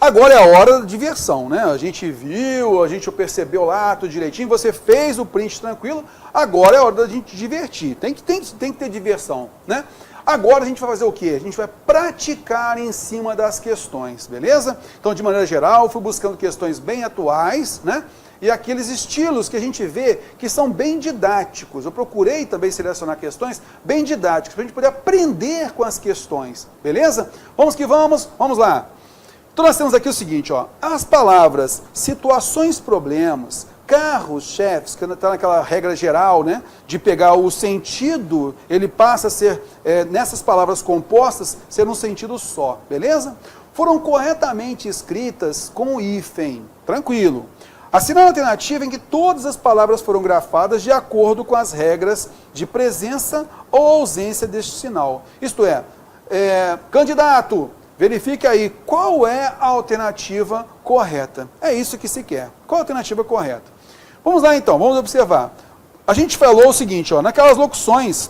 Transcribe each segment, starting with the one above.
Agora é a hora da diversão, né? A gente viu, a gente percebeu lá tudo direitinho, você fez o print tranquilo, agora é a hora da gente divertir. Tem que ter diversão, né? Agora a gente vai fazer o quê? A gente vai praticar em cima das questões, beleza? Então, de maneira geral, fui buscando questões bem atuais, né? E aqueles estilos que a gente vê que são bem didáticos. Eu procurei também selecionar questões bem didáticas, para a gente poder aprender com as questões, beleza? Vamos que vamos, vamos lá. Então nós temos aqui o seguinte, ó, as palavras situações, problemas, carros, chefes, que está naquela regra geral, né, de pegar o sentido, ele passa a ser, nessas palavras compostas, ser um sentido só, beleza? Foram corretamente escritas com hífen, tranquilo. Assinale a alternativa em que todas as palavras foram grafadas de acordo com as regras de presença ou ausência deste sinal. Isto é, candidato, verifique aí qual é a alternativa correta. É isso que se quer. Qual a alternativa correta? Vamos lá então, vamos observar. A gente falou o seguinte, ó, naquelas locuções,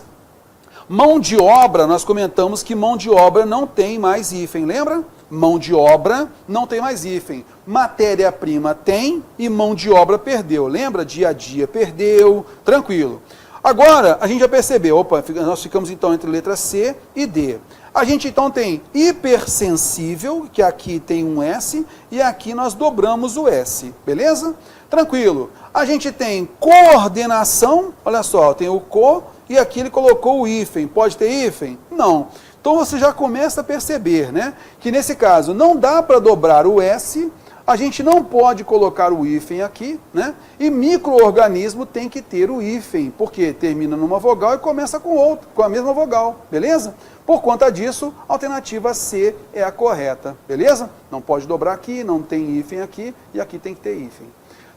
mão de obra, nós comentamos que mão de obra não tem mais hífen, lembra? Mão de obra não tem mais hífen. Matéria-prima tem e mão de obra perdeu. Lembra? Dia a dia perdeu, tranquilo. Agora, a gente já percebeu, opa, nós ficamos então entre letra C e D. A gente então tem hipersensível, que aqui tem um S, e aqui nós dobramos o S, beleza? Tranquilo. A gente tem coordenação, olha só, tem o co, e aqui ele colocou o hífen. Pode ter hífen? Não. Então você já começa a perceber, né, que nesse caso não dá para dobrar o S, a gente não pode colocar o hífen aqui, né? E micro-organismo tem que ter o hífen, porque termina numa vogal e começa com a mesma vogal, beleza? Por conta disso, a alternativa C é a correta, beleza? Não pode dobrar aqui, não tem hífen aqui, e aqui tem que ter hífen.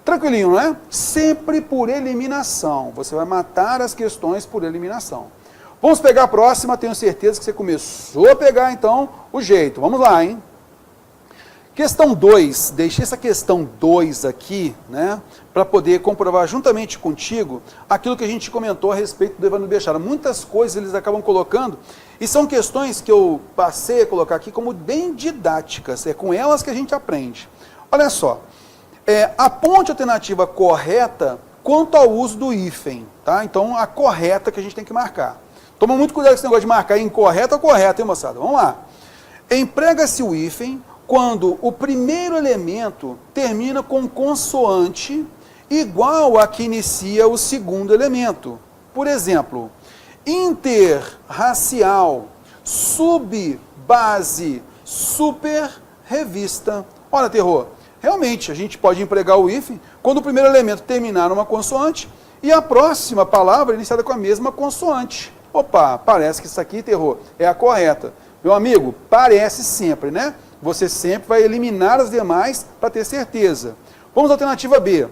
Tranquilinho, não é? Sempre por eliminação. Você vai matar as questões por eliminação. Vamos pegar a próxima, tenho certeza que você começou a pegar, então, o jeito. Vamos lá, hein? Questão 2, deixei essa questão 2 aqui, né, para poder comprovar juntamente contigo aquilo que a gente comentou a respeito do Evanildo Bechara. Muitas coisas eles acabam colocando, e são questões que eu passei a colocar aqui como bem didáticas, é com elas que a gente aprende. Olha só, aponte a alternativa correta quanto ao uso do hífen, tá? Então, a correta que a gente tem que marcar. Toma muito cuidado com esse negócio de marcar incorreta ou correta, hein, moçada? Vamos lá. Emprega-se o hífen quando o primeiro elemento termina com consoante igual a que inicia o segundo elemento. Por exemplo, interracial, subbase, super, revista. Olha, terror, realmente a gente pode empregar o hífen quando o primeiro elemento terminar numa consoante e a próxima palavra iniciada com a mesma consoante. Opa, parece que isso aqui, terror, é a correta. Meu amigo, parece sempre, né? Você sempre vai eliminar as demais para ter certeza. Vamos à alternativa B.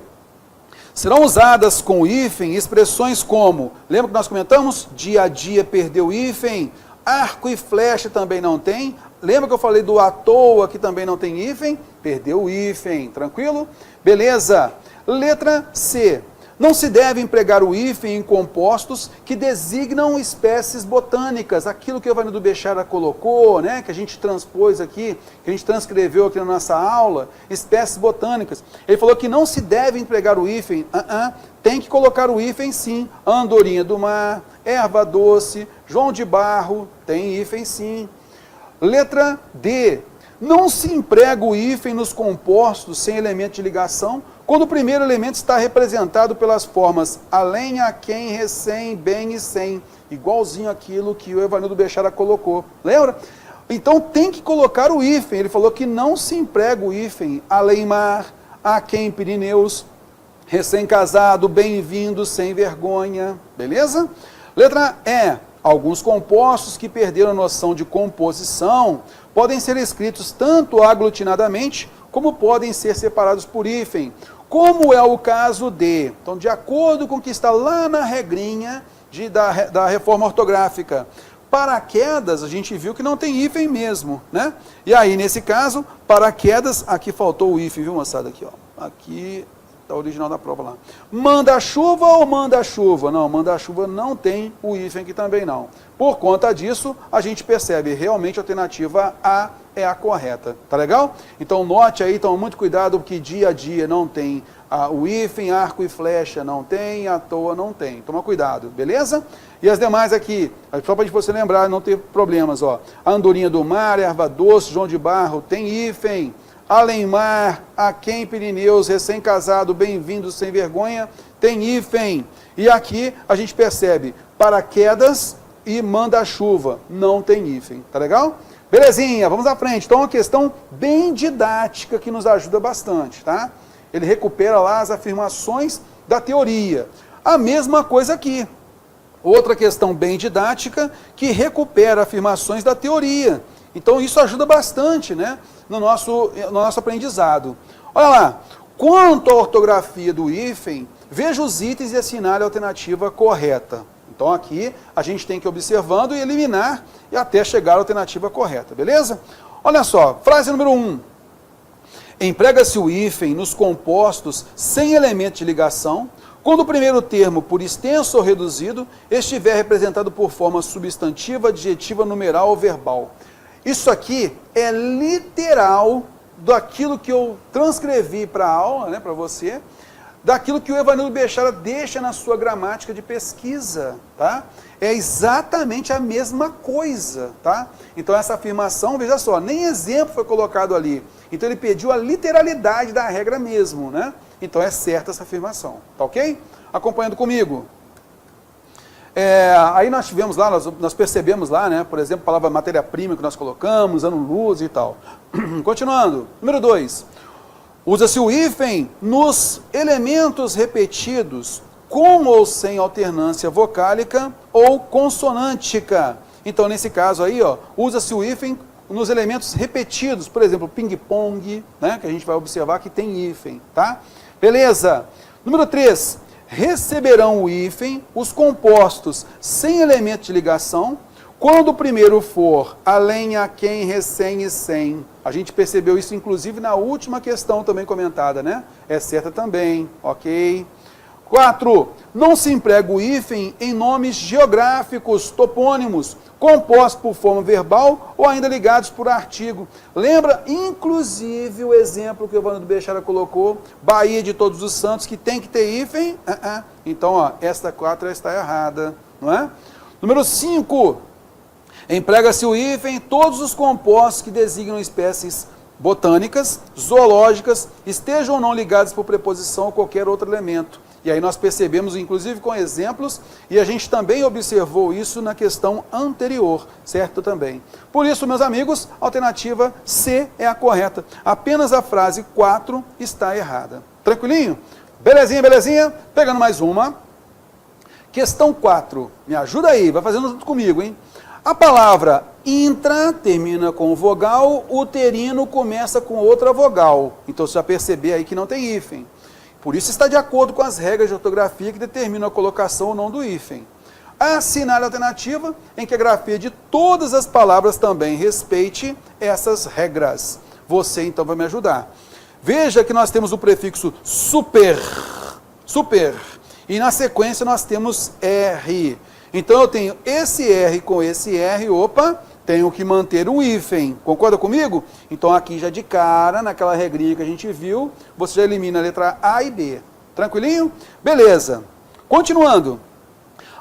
Serão usadas com hífen expressões como, lembra que nós comentamos? Dia a dia perdeu hífen, arco e flecha também não tem. Lembra que eu falei do à toa que também não tem hífen? Perdeu o hífen, tranquilo? Beleza. Letra C. Não se deve empregar o hífen em compostos que designam espécies botânicas, aquilo que o Evanildo Bechara colocou, né, que a gente transpôs aqui, que a gente transcreveu aqui na nossa aula, espécies botânicas. Ele falou que não se deve empregar o hífen, tem que colocar o hífen sim, andorinha do mar, erva doce, João de Barro, tem hífen sim. Letra D. Não se emprega o hífen nos compostos sem elemento de ligação, quando o primeiro elemento está representado pelas formas além, aquém, recém, bem e sem, igualzinho aquilo que o Evanildo Bechara colocou. Lembra? Então tem que colocar o hífen. Ele falou que não se emprega o hífen além mar, aquém, Pirineus, recém-casado, bem-vindo, sem vergonha. Beleza? Letra E. Alguns compostos que perderam a noção de composição podem ser escritos tanto aglutinadamente como podem ser separados por hífen, como é o caso de. Então, de acordo com o que está lá na regrinha da reforma ortográfica, paraquedas, a gente viu que não tem hífen mesmo, né? E aí, nesse caso, paraquedas, aqui faltou o hífen, viu, moçada? Aqui, ó. Aqui, Está original da prova lá. Manda-chuva ou manda-chuva? Não, manda-chuva não tem o hífen aqui também não. Por conta disso, a gente percebe realmente a alternativa A é a correta. Tá legal? Então note aí, toma muito cuidado, porque dia a dia não tem o hífen, arco e flecha não tem, à toa não tem. Toma cuidado, beleza? E as demais aqui, só para você lembrar, não ter problemas, ó. A andorinha do mar, erva doce, João de Barro, tem hífen. Alemar, Aquém Pirineus, recém-casado, bem-vindo, sem vergonha, tem hífen. E aqui a gente percebe paraquedas e manda-chuva, não tem hífen. Tá legal? Belezinha, vamos à frente. Então, uma questão bem didática que nos ajuda bastante, tá? Ele recupera lá as afirmações da teoria. A mesma coisa aqui. Outra questão bem didática que recupera afirmações da teoria. Então, isso ajuda bastante, né? No nosso aprendizado. Olha lá, quanto à ortografia do hífen, veja os itens e assinale a alternativa correta. Então aqui a gente tem que ir observando e eliminar e até chegar à alternativa correta, beleza? Olha só, frase número 1. Emprega-se o hífen nos compostos sem elemento de ligação, quando o primeiro termo, por extenso ou reduzido, estiver representado por forma substantiva, adjetiva, numeral ou verbal. Isso aqui é literal daquilo que eu transcrevi para a aula, né, para você, daquilo que o Evanildo Bechara deixa na sua gramática de pesquisa, tá? É exatamente a mesma coisa, tá? Então essa afirmação, veja só, nem exemplo foi colocado ali. Então ele pediu a literalidade da regra mesmo, né? Então é certa essa afirmação, tá ok? Acompanhando comigo. Aí nós tivemos lá, nós percebemos lá, né, por exemplo, a palavra matéria-prima que nós colocamos, ano-luz e tal. Continuando, número 2. Usa-se o hífen nos elementos repetidos, com ou sem alternância vocálica ou consonântica. Então, nesse caso aí, ó, usa-se o hífen nos elementos repetidos, por exemplo, ping-pong, né, que a gente vai observar que tem hífen, tá? Beleza. Número 3. Receberão o hífen os compostos sem elemento de ligação, quando o primeiro for além, aquém, recém e sem. A gente percebeu isso, inclusive, na última questão também comentada, né? É certa também, ok? 4. Não se emprega o hífen em nomes geográficos, topônimos, compostos por forma verbal ou ainda ligados por artigo. Lembra, inclusive, o exemplo que o Evanildo Bechara colocou, Bahia de Todos os Santos, que tem que ter hífen? Então, ó, esta 4 está errada, não é? Número 5. Emprega-se o hífen em todos os compostos que designam espécies botânicas, zoológicas, estejam ou não ligadas por preposição ou qualquer outro elemento. E aí nós percebemos, inclusive com exemplos, e a gente também observou isso na questão anterior, certo também? Por isso, meus amigos, a alternativa C é a correta. Apenas a frase 4 está errada. Tranquilinho? Belezinha, belezinha? Pegando mais uma. Questão 4. Me ajuda aí, vai fazendo junto comigo, hein? A palavra intra termina com vogal, uterino começa com outra vogal. Então você já percebeu aí que não tem hífen. Por isso está de acordo com as regras de ortografia que determinam a colocação ou não do hífen. Assinale a alternativa em que a grafia de todas as palavras também respeite essas regras. Você então vai me ajudar. Veja que nós temos o prefixo super, e na sequência nós temos R. Então eu tenho esse R com esse R, opa, tenho que manter um hífen. Concorda comigo? Então aqui já de cara, naquela regrinha que a gente viu, você já elimina a letra A e B. Tranquilinho? Beleza. Continuando.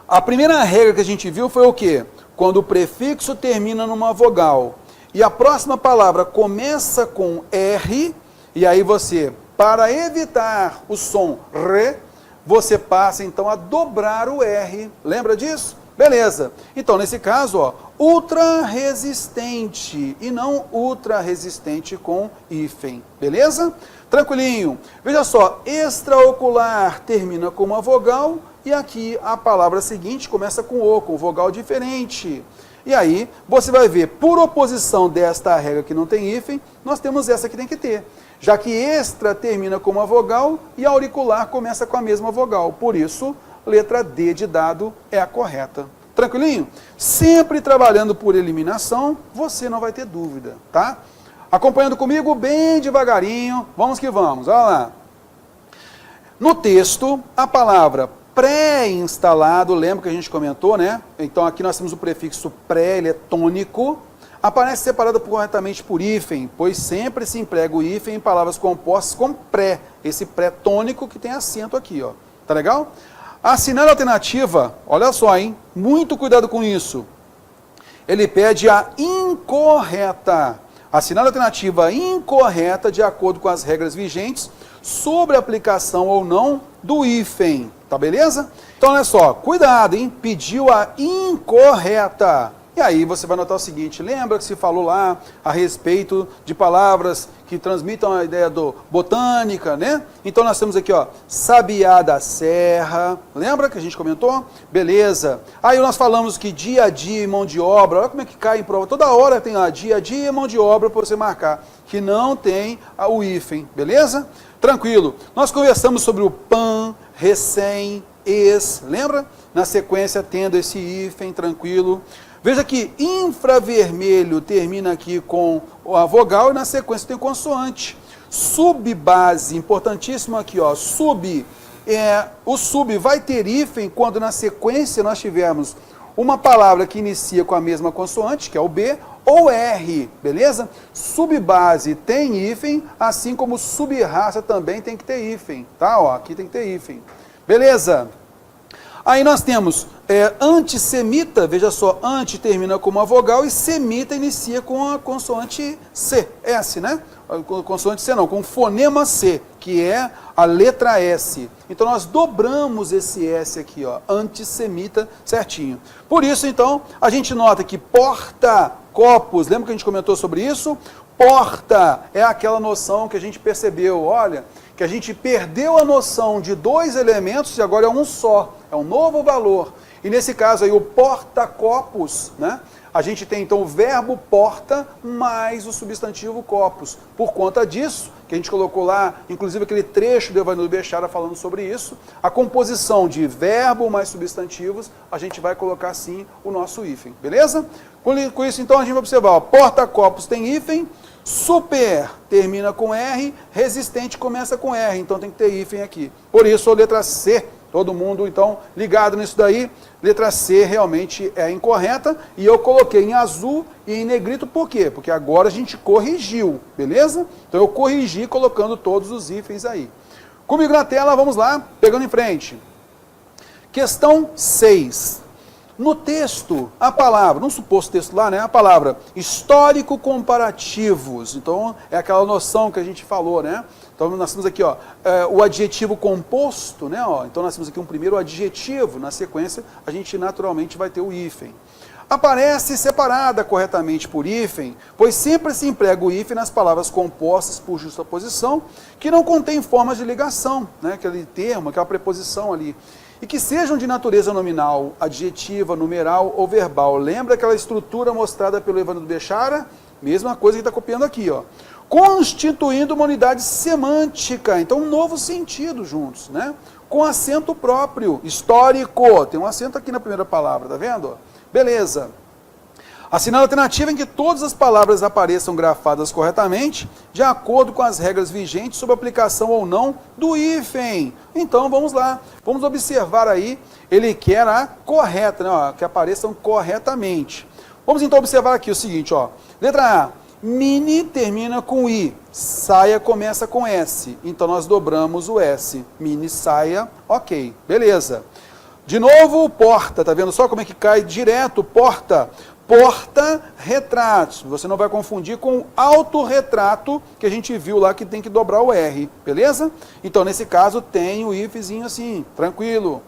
A primeira regra que a gente viu foi o quê? Quando o prefixo termina numa vogal e a próxima palavra começa com R, e aí você, para evitar o som R, você passa então a dobrar o R. Lembra disso? Beleza. Então, nesse caso, ó, ultra resistente e não ultra resistente com hífen. Beleza? Tranquilinho. Veja só, extraocular termina com uma vogal e aqui a palavra seguinte começa com O, com vogal diferente. E aí, você vai ver, por oposição desta regra que não tem hífen, nós temos essa que tem que ter. Já que extra termina com uma vogal e auricular começa com a mesma vogal. Por isso, letra D de dado é a correta. Tranquilinho? Sempre trabalhando por eliminação, você não vai ter dúvida, tá? Acompanhando comigo bem devagarinho, vamos que vamos, olha lá. No texto, a palavra pré-instalado, lembra que a gente comentou, né? Então aqui nós temos o prefixo pré, ele é tônico, aparece separado corretamente por hífen, pois sempre se emprega o hífen em palavras compostas com pré, esse pré tônico que tem acento aqui, ó. Tá legal? A assinale alternativa, olha só, hein? Muito cuidado com isso. Ele pede a incorreta. Assinale alternativa incorreta de acordo com as regras vigentes sobre a aplicação ou não do hífen. Tá beleza? Então, olha só, cuidado, hein? Pediu a incorreta. E aí você vai notar o seguinte, lembra que se falou lá a respeito de palavras que transmitam a ideia do botânica, né? Então nós temos aqui, ó, sabiá da serra, lembra que a gente comentou? Beleza. Aí nós falamos que dia a dia e mão de obra, olha como é que cai em prova, toda hora tem lá dia a dia e mão de obra para você marcar, que não tem o hífen, beleza? Tranquilo. Nós conversamos sobre o pan, recém, ex, lembra? Na sequência tendo esse hífen, tranquilo. Veja que infravermelho termina aqui com a vogal e na sequência tem consoante. Subbase, importantíssimo aqui, ó, o sub vai ter hífen quando na sequência nós tivermos uma palavra que inicia com a mesma consoante, que é o B, ou R, beleza? Subbase tem hífen, assim como subraça também tem que ter hífen, tá? Ó, aqui tem que ter hífen. Beleza? Aí nós temos antissemita, veja só, anti termina com uma vogal e semita inicia com a consoante C, S, né? Consoante C não, com o fonema C, que é a letra S. Então nós dobramos esse S aqui, ó, antissemita, certinho. Por isso, então, a gente nota que porta-copos, lembra que a gente comentou sobre isso? Porta é aquela noção que a gente percebeu, olha, que a gente perdeu a noção de dois elementos e agora é um só, é um novo valor. E nesse caso aí o porta-copos, né? A gente tem então o verbo porta mais o substantivo copos. Por conta disso, que a gente colocou lá, inclusive aquele trecho do Evanildo Bechara falando sobre isso, a composição de verbo mais substantivos, a gente vai colocar assim o nosso hífen, beleza? Com isso então a gente vai observar, porta-copos tem hífen, super termina com R, resistente começa com R, então tem que ter hífen aqui. Por isso a letra C, todo mundo então ligado nisso daí, letra C realmente é incorreta, e eu coloquei em azul e em negrito, por quê? Porque agora a gente corrigiu, beleza? Então eu corrigi colocando todos os hífens aí. Comigo na tela, vamos lá, pegando em frente. Questão 6. No texto, a palavra, no suposto texto lá, né, a palavra histórico-comparativos, então é aquela noção que a gente falou, né? Então nós temos aqui, ó, o adjetivo composto, né, ó, então nós temos aqui um primeiro adjetivo, na sequência a gente naturalmente vai ter o hífen. Aparece separada corretamente por hífen, pois sempre se emprega o hífen nas palavras compostas por justaposição, que não contém formas de ligação, né, aquele termo, aquela preposição ali, e que sejam de natureza nominal, adjetiva, numeral ou verbal. Lembra aquela estrutura mostrada pelo Evanildo Bechara? Mesma coisa que está copiando aqui, ó. Constituindo uma unidade semântica, então um novo sentido juntos, né? Com acento próprio, histórico, tem um acento aqui na primeira palavra, tá vendo? Beleza. Assinale alternativa em que todas as palavras apareçam grafadas corretamente, de acordo com as regras vigentes sobre a aplicação ou não do hífen. Então, vamos lá. Vamos observar aí, ele quer a correta, né, ó, que apareçam corretamente. Vamos então observar aqui o seguinte, ó. Letra A, mini termina com I, saia começa com S. Então, nós dobramos o S. Mini saia, ok, beleza. De novo, porta, tá vendo só como é que cai direto, porta. Porta-retratos. Você não vai confundir com o autorretrato que a gente viu lá que tem que dobrar o R, beleza? Então, nesse caso, tem o hífenzinho assim, tranquilo.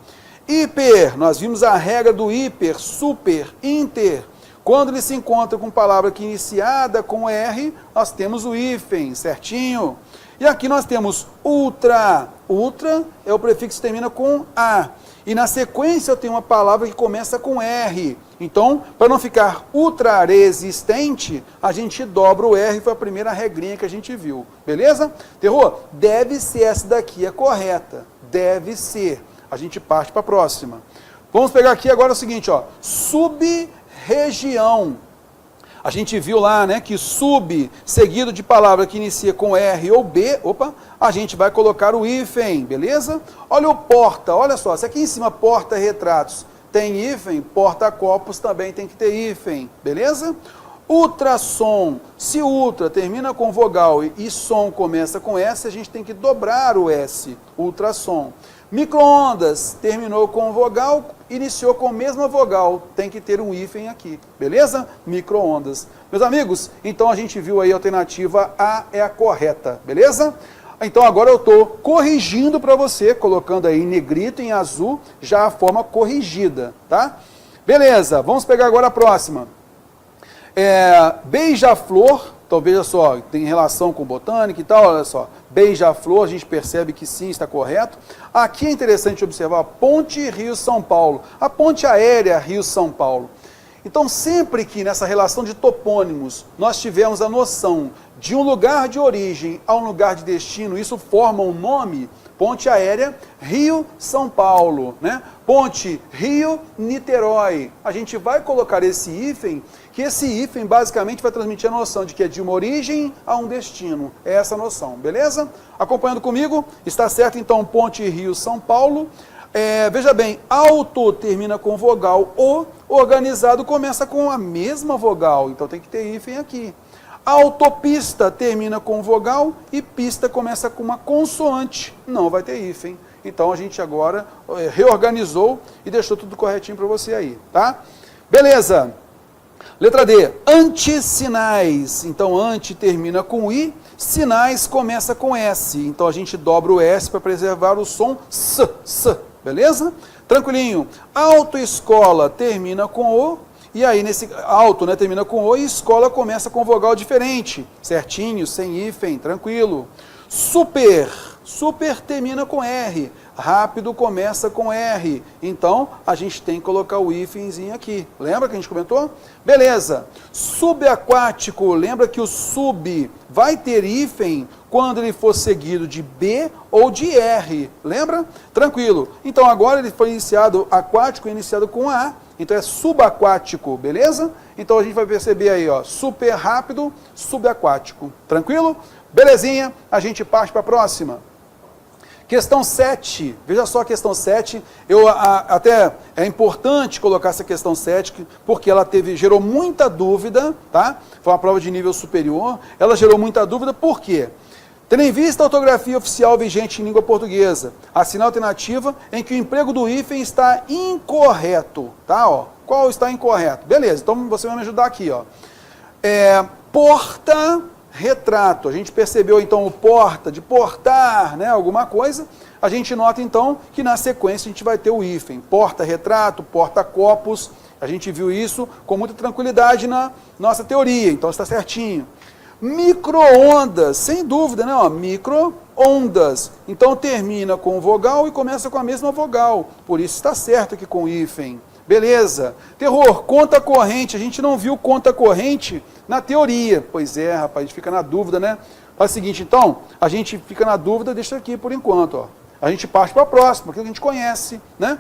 Hiper, nós vimos a regra do hiper, super, inter. Quando ele se encontra com palavra que iniciada com R, nós temos o hífen, certinho. E aqui nós temos ultra. Ultra é o prefixo que termina com A. E na sequência eu tenho uma palavra que começa com R. Então, para não ficar ultra resistente, a gente dobra o R, foi a primeira regrinha que a gente viu. Beleza? Terror? Deve ser essa daqui a correta. Deve ser. A gente parte para a próxima. Vamos pegar aqui agora o seguinte, ó. Sub-região. A gente viu lá, né, que sub, seguido de palavra que inicia com R ou B, a gente vai colocar o hífen, beleza? Olha o porta, olha só, se aqui em cima porta-retratos tem hífen, porta-copos também tem que ter hífen, beleza? Ultrassom, se ultra termina com vogal e som começa com S, a gente tem que dobrar o S, ultrassom. Micro-ondas, terminou com vogal, iniciou com a mesma vogal, tem que ter um hífen aqui, beleza? Micro-ondas. Meus amigos, então a gente viu aí a alternativa A é a correta, beleza? Então agora eu estou corrigindo para você, colocando aí em negrito, em azul, já a forma corrigida, tá? Beleza, vamos pegar agora a próxima. Beija-flor, então veja só, tem relação com botânica e tal, olha só. Beija-flor, a gente percebe que sim, está correto. Aqui é interessante observar a ponte Rio-São Paulo, a ponte aérea Rio-São Paulo. Então sempre que nessa relação de topônimos nós tivermos a noção de um lugar de origem a um lugar de destino, isso forma um nome, ponte aérea Rio-São Paulo, né? Ponte Rio-Niterói. A gente vai colocar esse hífen, que esse hífen basicamente vai transmitir a noção de que é de uma origem a um destino. É essa a noção, beleza? Acompanhando comigo, está certo então ponte Rio-São Paulo. Veja bem, alto termina com vogal O, organizado começa com a mesma vogal, então tem que ter hífen aqui. Autopista termina com vogal e pista começa com uma consoante, não vai ter hífen. Então a gente agora reorganizou e deixou tudo corretinho para você aí, tá? Beleza. Letra D, antissinais. Então anti termina com I, sinais começa com S. Então a gente dobra o S para preservar o som S, beleza? Tranquilinho. Autoescola termina com O. E aí, nesse alto, né, termina com O e escola começa com vogal diferente. Certinho, sem hífen, tranquilo. Super termina com R. Rápido começa com R. Então, a gente tem que colocar o hífenzinho aqui. Lembra que a gente comentou? Beleza. Subaquático, lembra que o sub vai ter hífen quando ele for seguido de B ou de R. Lembra? Tranquilo. Então, agora ele foi iniciado, aquático iniciado com A. Então é subaquático, beleza? Então a gente vai perceber aí, ó, super rápido, subaquático. Tranquilo? Belezinha, a gente parte para a próxima. Questão 7, veja só a questão 7, até é importante colocar essa questão 7, porque ela gerou muita dúvida, tá? Foi uma prova de nível superior, ela gerou muita dúvida, por quê? Tendo em vista a ortografia oficial vigente em língua portuguesa, assina a alternativa em que o emprego do hífen está incorreto, tá? Ó, qual está incorreto? Beleza, então você vai me ajudar aqui, ó. Porta-retrato, a gente percebeu então o porta, de portar, né, alguma coisa, a gente nota então que na sequência a gente vai ter o hífen, porta-retrato, porta-copos, a gente viu isso com muita tranquilidade na nossa teoria, então está certinho. Micro-ondas, sem dúvida, né? Ó, micro-ondas. Então termina com vogal e começa com a mesma vogal. Por isso está certo aqui com hífen. Beleza. Terror, conta corrente. A gente não viu conta corrente na teoria. Pois é, rapaz, a gente fica na dúvida, né? Faz o seguinte, então, a gente fica na dúvida, deixa aqui por enquanto, ó. A gente parte para a próxima, aquilo que a gente conhece, né?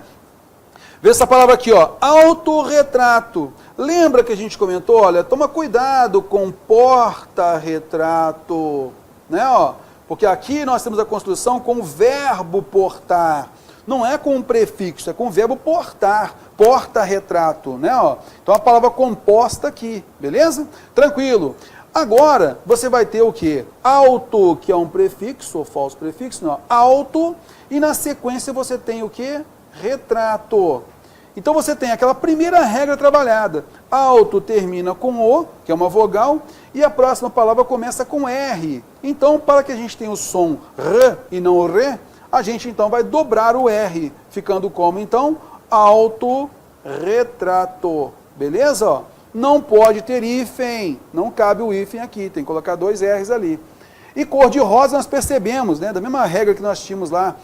Vê essa palavra aqui, ó, autorretrato. Lembra que a gente comentou, olha, toma cuidado com porta-retrato, né, ó? Porque aqui nós temos a construção com o verbo portar. Não é com um prefixo, é com o verbo portar, porta-retrato, né, ó? Então a palavra composta aqui, beleza? Tranquilo. Agora, você vai ter o quê? Auto, que é um prefixo, ou falso prefixo, não, auto, e na sequência você tem o quê? Retrato. Então você tem aquela primeira regra trabalhada. Auto termina com O, que é uma vogal, e a próxima palavra começa com R. Então, para que a gente tenha o som R e não o Re, a gente então vai dobrar o R, ficando como então? Autorretrato. Beleza? Ó, não pode ter hífen, não cabe o hífen aqui, tem que colocar 2 R's ali. E cor de rosa nós percebemos, né? Da mesma regra que nós tínhamos lá,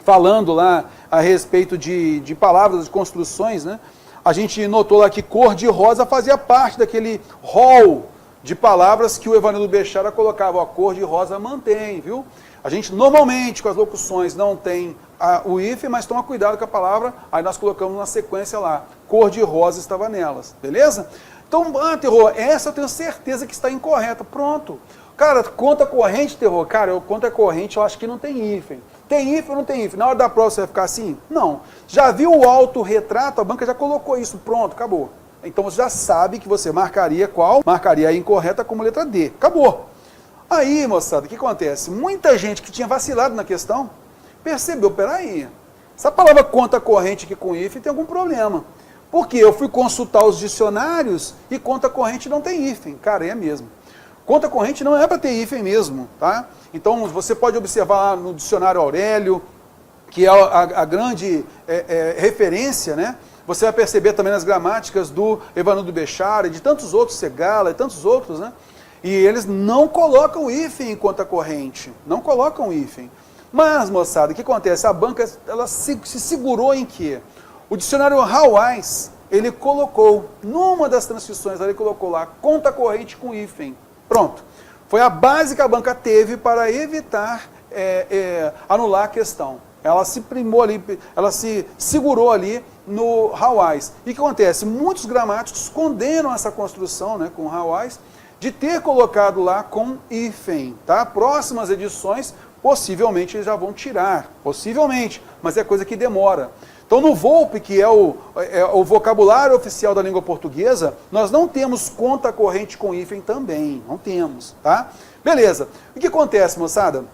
falando lá a respeito de palavras, de construções, né? A gente notou lá que cor de rosa fazia parte daquele rol de palavras que o Evanildo Bechara colocava. Ó, cor de rosa mantém, viu? A gente normalmente com as locuções não tem o hífen, mas toma cuidado com a palavra, aí nós colocamos na sequência lá. Cor de rosa estava nelas, beleza? Então, terror, essa eu tenho certeza que está incorreta. Pronto. Cara, conta corrente, terror. Cara, conta corrente, eu acho que não tem hífen. Tem hífen ou não tem hífen? Na hora da prova você vai ficar assim? Não. Já viu o autorretrato? A banca já colocou isso. Pronto, acabou. Então você já sabe que você marcaria qual? Marcaria a incorreta como letra D. Acabou. Aí, moçada, o que acontece? Muita gente que tinha vacilado na questão percebeu, peraí, essa palavra conta corrente aqui com hífen tem algum problema. Porque eu fui consultar os dicionários e conta corrente não tem hífen. Cara, é mesmo. Conta corrente não é para ter hífen mesmo, tá? Então você pode observar lá no dicionário Aurélio, que é a grande referência, né? Você vai perceber também nas gramáticas do Evanundo Bechara e de tantos outros, Segala e tantos outros, né? E eles não colocam hífen em conta corrente, não colocam hífen. Mas, moçada, o que acontece? A banca ela se segurou em quê? O dicionário Hawais, ele colocou, numa das transcrições, ele colocou lá, conta corrente com hífen. Pronto. Foi a base que a banca teve para evitar anular a questão. Ela se primou ali, ela se segurou ali no Hawais. E o que acontece? Muitos gramáticos condenam essa construção, né, com Hawais, de ter colocado lá com hífen, tá? Próximas edições, possivelmente eles já vão tirar, possivelmente, mas é coisa que demora. Então, no Volpe, que é o vocabulário oficial da língua portuguesa, nós não temos conta corrente com hífen também, não temos, tá? Beleza. O que acontece, moçada?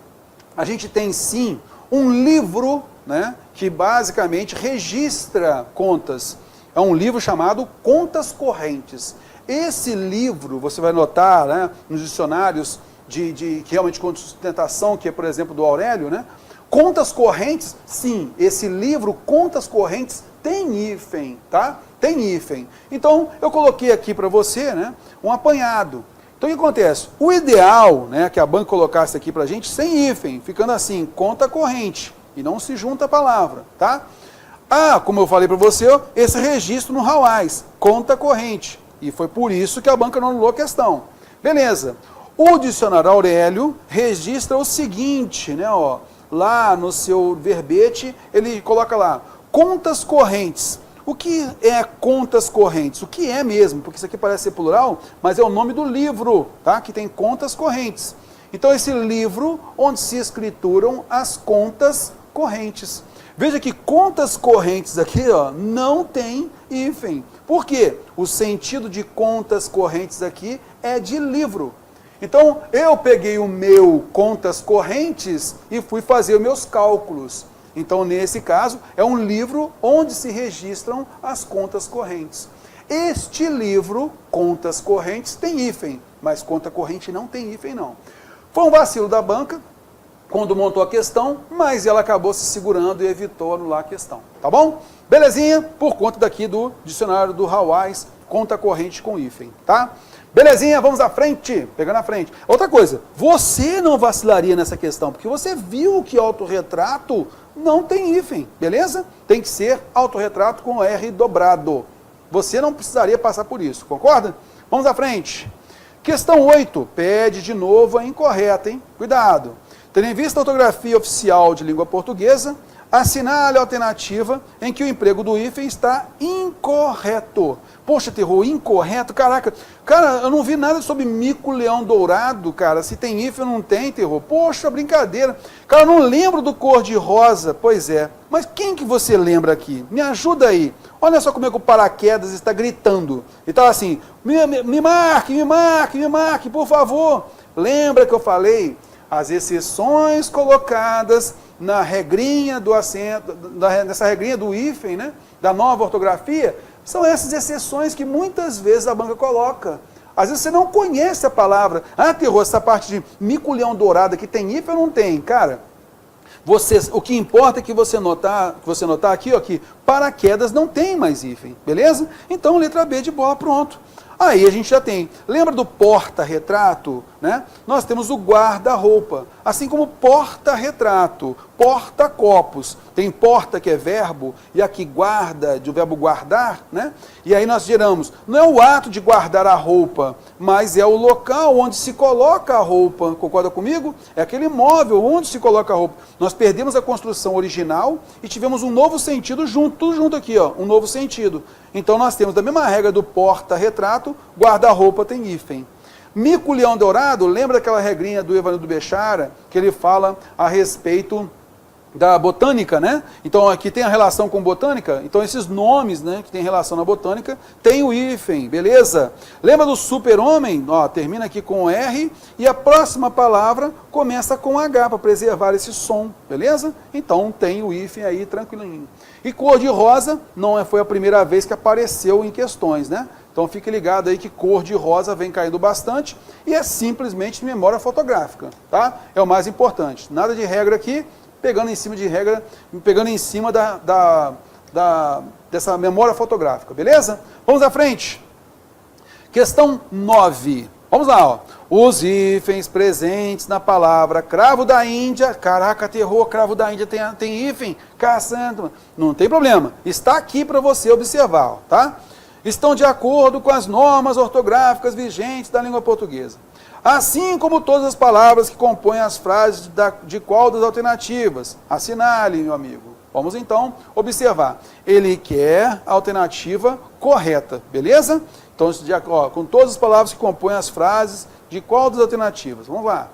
A gente tem, sim, um livro, né, que basicamente registra contas. É um livro chamado Contas Correntes. Esse livro, você vai notar, né, nos dicionários que realmente com sustentação, que é, por exemplo, do Aurélio, né? Contas correntes, sim, esse livro, Contas Correntes, tem hífen, tá? Tem hífen. Então, eu coloquei aqui para você, né, um apanhado. Então, o que acontece? O ideal, né, que a banca colocasse aqui para a gente, sem hífen, ficando assim, conta corrente, e não se junta a palavra, tá? Ah, como eu falei para você, esse registro no Hawais, conta corrente. E foi por isso que a banca não anulou a questão. Beleza. O dicionário Aurélio registra o seguinte, né, ó, lá no seu verbete, ele coloca lá, contas correntes. O que é contas correntes? O que é mesmo? Porque isso aqui parece ser plural, mas é o nome do livro, tá? Que tem contas correntes. Então, esse livro onde se escrituram as contas correntes. Veja que contas correntes aqui, ó, não tem hífen. Por quê? O sentido de contas correntes aqui é de livro. Então, eu peguei o meu contas correntes e fui fazer os meus cálculos. Então, nesse caso, é um livro onde se registram as contas correntes. Este livro, Contas Correntes, tem hífen, mas conta corrente não tem hífen, não. Foi um vacilo da banca quando montou a questão, mas ela acabou se segurando e evitou anular a questão. Tá bom? Belezinha? Por conta daqui do dicionário do Hawais, conta corrente com hífen, tá? Belezinha, vamos à frente, pegando à frente. Outra coisa, você não vacilaria nessa questão, porque você viu que autorretrato não tem hífen, beleza? Tem que ser autorretrato com R dobrado. Você não precisaria passar por isso, concorda? Vamos à frente. Questão 8, pede de novo a incorreta, hein? Cuidado. Tendo em vista a ortografia oficial de língua portuguesa, assinale a alternativa em que o emprego do hífen está incorreto. Poxa, terror, incorreto? Caraca, cara, eu não vi nada sobre mico-leão dourado, cara. Se tem hífen ou não tem, terror. Poxa, brincadeira. Cara, eu não lembro do cor-de-rosa. Pois é. Mas quem que você lembra aqui? Me ajuda aí. Olha só como é que o paraquedas está gritando. Ele está assim, me marque, por favor. Lembra que eu falei? As exceções colocadas na regrinha do acento, nessa regrinha do hífen, né, da nova ortografia, são essas exceções que muitas vezes a banca coloca. Às vezes você não conhece a palavra. Ah, terror, essa parte de mico-leão dourado aqui tem hífen ou não tem? Cara, o que importa é que você notar aqui, ó, que paraquedas não tem mais hífen, beleza? Então, letra B de bola, pronto. Aí a gente já tem, lembra do porta-retrato, né? Nós temos o guarda-roupa, assim como porta-retrato, porta-copos. Tem porta que é verbo, e aqui guarda, do verbo guardar, né? E aí nós geramos, não é o ato de guardar a roupa, mas é o local onde se coloca a roupa, concorda comigo? É aquele móvel onde se coloca a roupa. Nós perdemos a construção original e tivemos um novo sentido junto. tudo junto aqui, ó, um novo sentido. Então nós temos da mesma regra do porta-retrato, guarda-roupa tem hífen. Mico-leão dourado, lembra daquela regrinha do Evanildo Bechara, que ele fala a respeito da botânica, né? Então aqui tem a relação com botânica, então esses nomes, né, que tem relação na botânica, tem o hífen, beleza? Lembra do super-homem? Ó, termina aqui com R e a próxima palavra começa com H para preservar esse som, beleza? Então tem o hífen aí tranquilinho. E cor de rosa não foi a primeira vez que apareceu em questões, né? Então fique ligado aí que cor de rosa vem caindo bastante e é simplesmente memória fotográfica, tá? É o mais importante. Nada de regra aqui, pegando em cima de regra, pegando em cima dessa memória fotográfica, beleza? Vamos à frente. Questão 9. Vamos lá, ó. Os hífens presentes na palavra cravo da Índia. Caraca, terror, cravo da Índia tem hífen? Caçando. Não tem problema. Está aqui para você observar, ó, tá? Estão de acordo com as normas ortográficas vigentes da língua portuguesa. Assim como todas as palavras que compõem as frases de qual das alternativas? Assinale, meu amigo. Vamos então observar. Ele quer a alternativa correta, beleza? Então, com todas as palavras que compõem as frases de qual das alternativas? Vamos lá.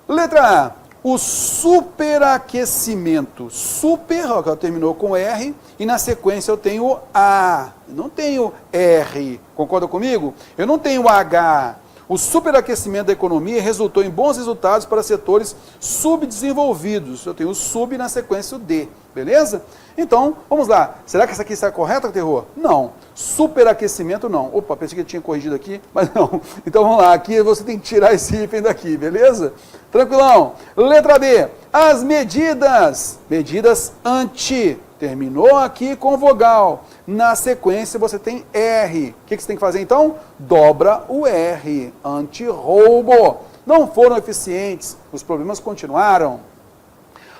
Letra A. O superaquecimento. Super, ó, que terminou com R, e na sequência eu tenho A. Não tenho R. Concorda comigo? Eu não tenho H. O superaquecimento da economia resultou em bons resultados para setores subdesenvolvidos. Eu tenho o sub na sequência o D, beleza? Então, vamos lá. Será que essa aqui está correta, terror? Não. Superaquecimento, não. Opa, pensei que eu tinha corrigido aqui, mas não. Então, vamos lá. Aqui você tem que tirar esse hífen daqui, beleza? Tranquilão. Letra B. As medidas. Medidas anti. Terminou aqui com vogal. Na sequência você tem R. O que você tem que fazer então? Dobra o R. Anti-roubo. Não foram eficientes. Os problemas continuaram.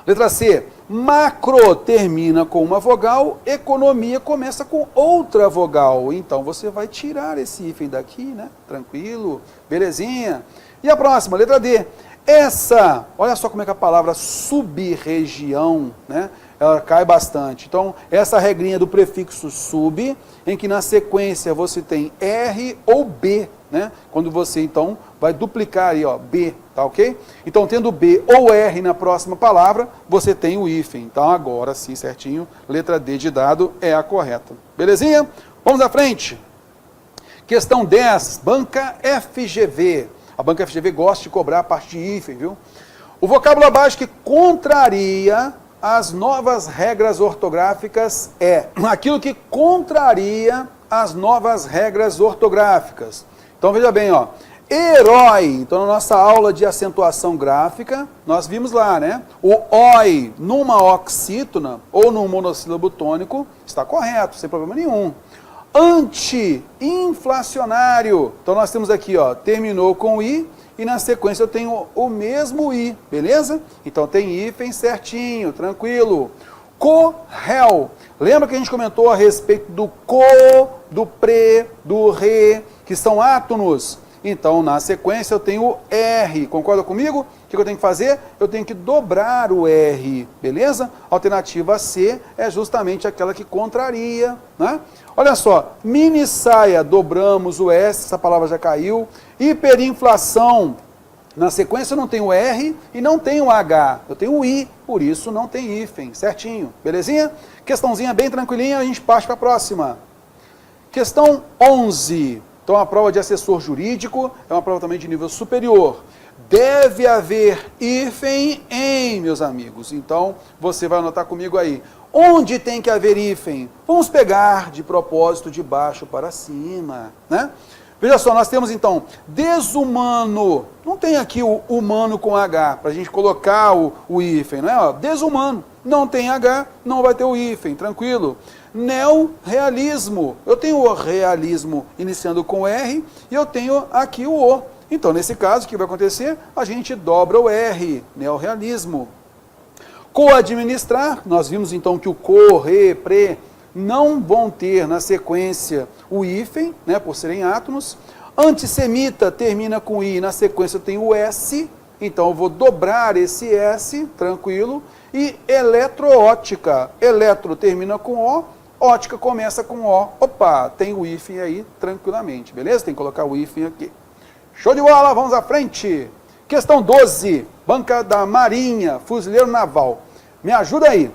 Letra C. Macro termina com uma vogal. Economia começa com outra vogal. Então você vai tirar esse hífen daqui, né? Tranquilo. Belezinha. E a próxima, letra D. Essa, olha só como é que a palavra sub-região, né? Ela cai bastante. Então, essa regrinha do prefixo sub, em que na sequência você tem R ou B, né? Quando você, então, vai duplicar aí, ó, B, tá ok? Então, tendo B ou R na próxima palavra, você tem o hífen. Então, agora sim, certinho, letra D de dado é a correta. Belezinha? Vamos à frente. Questão 10, banca FGV. A banca FGV gosta de cobrar a parte de hífen, viu? O vocábulo abaixo que contraria as novas regras ortográficas é aquilo que contraria as novas regras ortográficas. Então veja bem, ó, herói. Então na nossa aula de acentuação gráfica, nós vimos lá, né? O oi numa oxítona ou num monossílabo tônico está correto, sem problema nenhum. Anti-inflacionário. Então nós temos aqui, ó, terminou com I. E na sequência eu tenho o mesmo I, beleza? Então tem hífen certinho, tranquilo. Co-réu. Lembra que a gente comentou a respeito do co, do pre, do re, que são átonos? Então na sequência eu tenho o R, concorda comigo? O que eu tenho que fazer? Eu tenho que dobrar o R, beleza? Alternativa C é justamente aquela que contraria, né? Olha só, mini saia, dobramos o S, essa palavra já caiu. Hiperinflação, na sequência eu não tenho R e não tenho H, eu tenho I, por isso não tem hífen, certinho, belezinha? Questãozinha bem tranquilinha, a gente parte para a próxima. Questão 11, então a prova de assessor jurídico é uma prova também de nível superior. Deve haver hífen em, meus amigos, então você vai anotar comigo aí. Onde tem que haver hífen? Vamos pegar de propósito de baixo para cima, né? Veja só, nós temos então desumano, não tem aqui o humano com H, para a gente colocar o hífen, não é? Ó, desumano, não tem H, não vai ter o hífen, tranquilo. Neorrealismo, eu tenho o realismo iniciando com R e eu tenho aqui o O. Então, nesse caso, o que vai acontecer? A gente dobra o R, neorrealismo. Co-administrar, nós vimos então que o co, re, pre não vão ter na sequência o hífen, né, por serem átonos. Antissemita termina com I, na sequência eu tenho o S, então eu vou dobrar esse S, tranquilo. E eletroótica. Eletro termina com O, ótica começa com O. Opa, tem o hífen aí tranquilamente, beleza? Tem que colocar o hífen aqui. Show de bola, vamos à frente. Questão 12, banca da Marinha, fuzileiro naval. Me ajuda aí.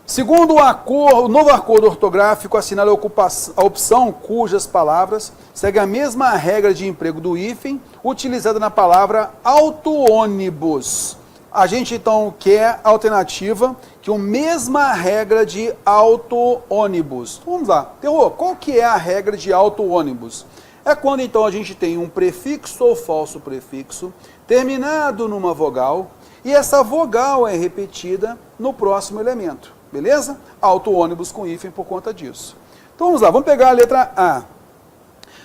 Segundo o novo acordo ortográfico, assinale a opção cujas palavras seguem a mesma regra de emprego do hífen utilizada na palavra auto-ônibus. A gente então quer a alternativa que a mesma regra de auto-ônibus. Vamos lá. Terror, qual que é a regra de auto-ônibus? É quando então a gente tem um prefixo ou falso prefixo terminado numa vogal e essa vogal é repetida no próximo elemento. Beleza? Auto-ônibus com hífen por conta disso. Então vamos lá, vamos pegar a letra A.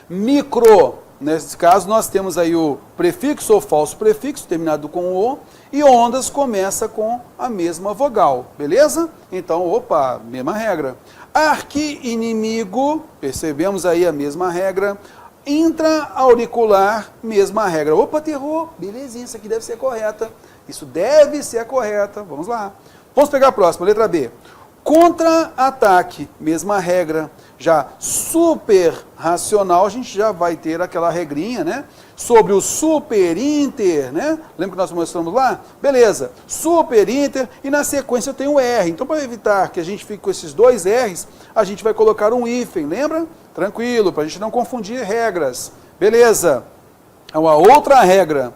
Micro, nesse caso nós temos aí o prefixo ou falso prefixo terminado com O e ondas começa com a mesma vogal, beleza? Então, opa, mesma regra. Arqui-inimigo, percebemos aí a mesma regra. Intra-auricular, mesma regra. Opa, terror, belezinha, isso aqui deve ser correta. Isso deve ser correta, vamos lá. Vamos pegar a próxima, letra B. Contra-ataque, mesma regra. Já super racional, a gente já vai ter aquela regrinha, né? Sobre o super inter, né? Lembra que nós mostramos lá? Beleza, super inter e na sequência eu tenho o R. Então, para evitar que a gente fique com esses dois R's, a gente vai colocar um hífen, lembra? Tranquilo, para a gente não confundir regras. Beleza. É uma outra regra.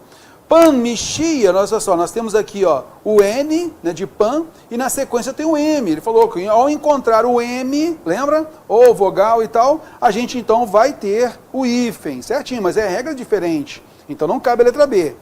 Panmichia, olha só, nós temos aqui ó, o N, né, de pan, e na sequência tem o M. Ele falou que ao encontrar o M, lembra? Ou vogal e tal, a gente então vai ter o hífen, certinho, mas é regra diferente. Então não cabe a letra B.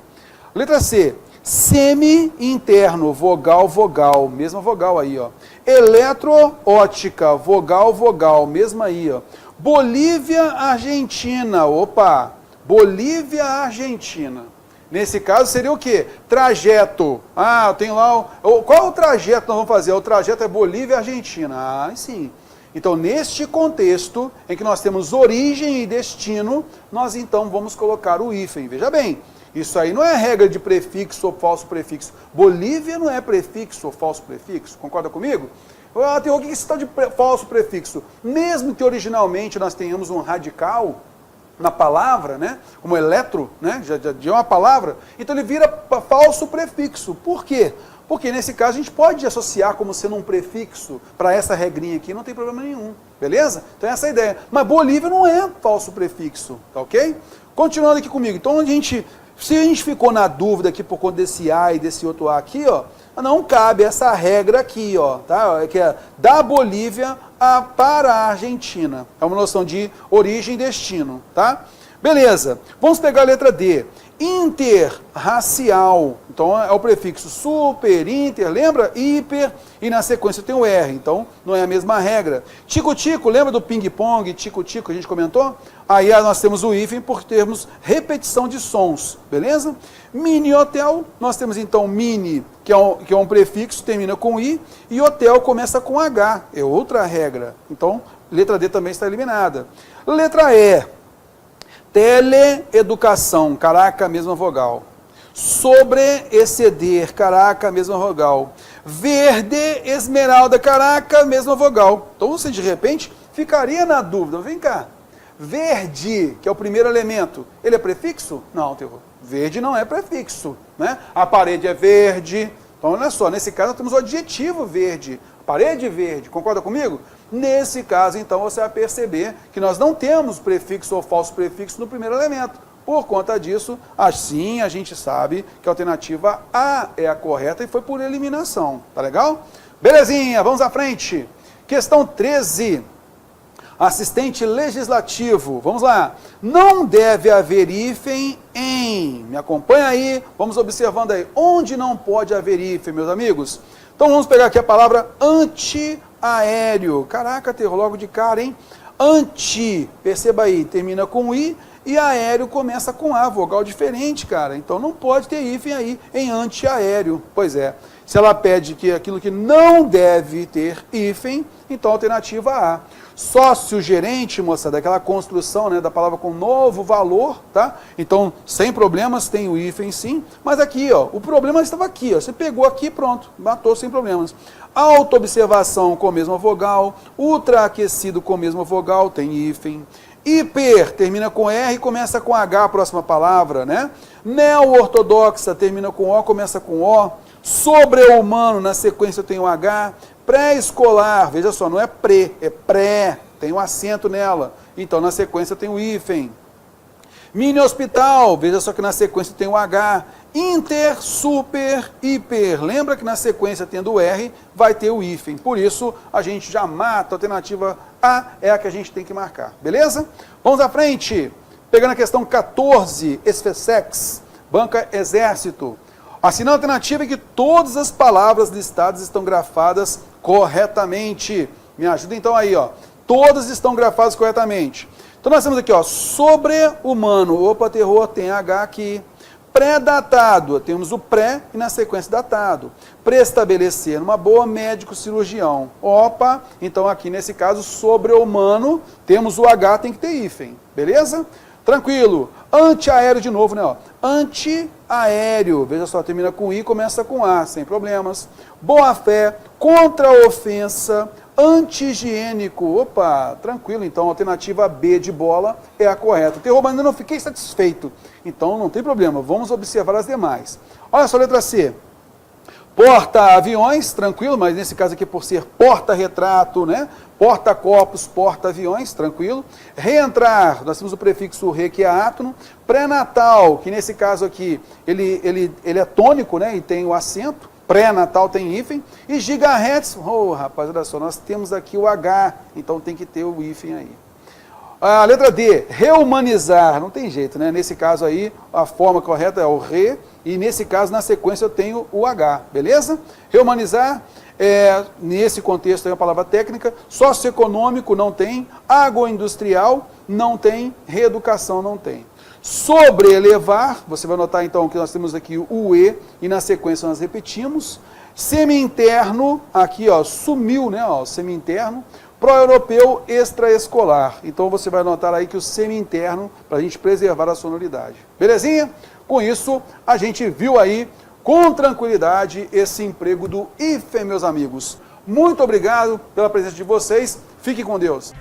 Letra C, semi-interno, vogal, vogal, mesma vogal aí, ó. Eletroótica, vogal, vogal, mesma aí, ó. Bolívia, Argentina, opa, Bolívia, Argentina. Nesse caso seria o quê? Trajeto. Ah, eu tenho lá... Qual é o trajeto que nós vamos fazer? O trajeto é Bolívia e Argentina. Ah, sim. Então, neste contexto, em que nós temos origem e destino, nós então vamos colocar o hífen. Veja bem, isso aí não é regra de prefixo ou falso prefixo. Bolívia não é prefixo ou falso prefixo. Concorda comigo? Ah, tem o que é esse tal de falso prefixo? Mesmo que originalmente nós tenhamos um radical na palavra, né, como eletro, né, já é uma palavra, então ele vira falso prefixo. Por quê? Porque nesse caso a gente pode associar como sendo um prefixo para essa regrinha aqui, não tem problema nenhum, beleza? Então essa é a ideia. Mas Bolívia não é falso prefixo, tá ok? Continuando aqui comigo, então se a gente ficou na dúvida aqui por conta desse A e desse outro A aqui, ó, não cabe essa regra aqui, ó, tá? Que é da Bolívia para a Argentina. É uma noção de origem e destino, tá? Beleza. Vamos pegar a letra D. Interracial. Então é o prefixo super, inter, lembra? Hiper, e na sequência tem o R. Então não é a mesma regra. Tico-tico, lembra do ping-pong, tico-tico que a gente comentou? Aí nós temos o hífen por termos repetição de sons, beleza? Mini-hotel, nós temos então mini, que é um prefixo, termina com I, e hotel começa com H, é outra regra. Então, letra D também está eliminada. Letra E, teleeducação, caraca, mesma vogal. Sobre-exceder, caraca, mesma vogal. Verde, esmeralda, caraca, mesma vogal. Então você de repente ficaria na dúvida, vem cá. Verde, que é o primeiro elemento, ele é prefixo? Não, terror. Verde não é prefixo, né? A parede é verde. Então, olha só, nesse caso nós temos o adjetivo verde. Parede verde, concorda comigo? Nesse caso, então, você vai perceber que nós não temos prefixo ou falso prefixo no primeiro elemento. Por conta disso, assim a gente sabe que a alternativa A é a correta e foi por eliminação. Tá legal? Belezinha, vamos à frente. Questão 13. Assistente legislativo, vamos lá. Não deve haver hífen em. Me acompanha aí, vamos observando aí. Onde não pode haver hífen, meus amigos? Então vamos pegar aqui a palavra antiaéreo. Caraca, terror logo de cara, hein? Anti, perceba aí, termina com I e aéreo começa com A, vogal diferente, cara. Então não pode ter hífen aí em antiaéreo. Pois é. Se ela pede que aquilo que não deve ter hífen, então alternativa A. Sócio-gerente, moçada, aquela construção, né, da palavra com novo valor, tá? Então, sem problemas, tem o hífen sim, mas aqui, ó, o problema estava aqui, ó, você pegou aqui, pronto, matou sem problemas. Auto-observação com a mesma vogal, ultraaquecido com a mesma vogal, tem hífen. Hiper, termina com R e começa com H, a próxima palavra, né? Neo-ortodoxa, termina com O, começa com O. Sobre-humano, na sequência tem o H. Pré-escolar, veja só, não é pré, é pré, tem um acento nela. Então, na sequência tem o hífen. Mini-hospital, veja só que na sequência tem o H. Inter, super, hiper. Lembra que na sequência, tendo o R, vai ter o hífen. Por isso, a gente já mata. A alternativa A é a que a gente tem que marcar. Beleza? Vamos à frente. Pegando a questão 14, Esfessex, banca exército. Assinando a alternativa é que todas as palavras listadas estão grafadas corretamente. Me ajuda então aí, ó. Todas estão grafadas corretamente. Então nós temos aqui, ó, sobre-humano. Opa, terror, tem H aqui. Pré-datado, temos o pré e na sequência datado. Pré-estabelecer, numa boa, médico, cirurgião. Opa, então aqui nesse caso, sobre-humano, temos o H, tem que ter hífen. Beleza? Tranquilo. Antiaéreo de novo, né? Ó. Antiaéreo, veja só, termina com I, começa com A, sem problemas. Boa-fé, contra-ofensa, anti-higiênico. Opa, tranquilo, então a alternativa B de bola é a correta. Terror, mas ainda não fiquei satisfeito. Então não tem problema, vamos observar as demais. Olha só, letra C. Porta-aviões, tranquilo, mas nesse caso aqui por ser porta-retrato, né? Porta-copos, porta-aviões, tranquilo. Reentrar, nós temos o prefixo re, que é átono. Pré-natal, que nesse caso aqui, ele é tônico, né? E tem o acento. Pré-natal tem hífen. E gigahertz, oh, rapaz, olha só, nós temos aqui o H, então tem que ter o hífen aí. A letra D, reumanizar, não tem jeito, né? Nesse caso aí, a forma correta é o re, e nesse caso, na sequência, eu tenho o H, beleza? Reumanizar, nesse contexto é uma palavra técnica, socioeconômico não tem, agroindustrial não tem, reeducação não tem. Sobre-elevar, você vai notar então que nós temos aqui o E, e na sequência nós repetimos. Semi-interno, aqui ó, sumiu, né, ó, semi-interno. Pró-europeu extraescolar. Então você vai notar aí que o semi-interno, para a gente preservar a sonoridade. Belezinha? Com isso, a gente viu aí, com tranquilidade, esse emprego do hífen, meus amigos. Muito obrigado pela presença de vocês. Fique com Deus.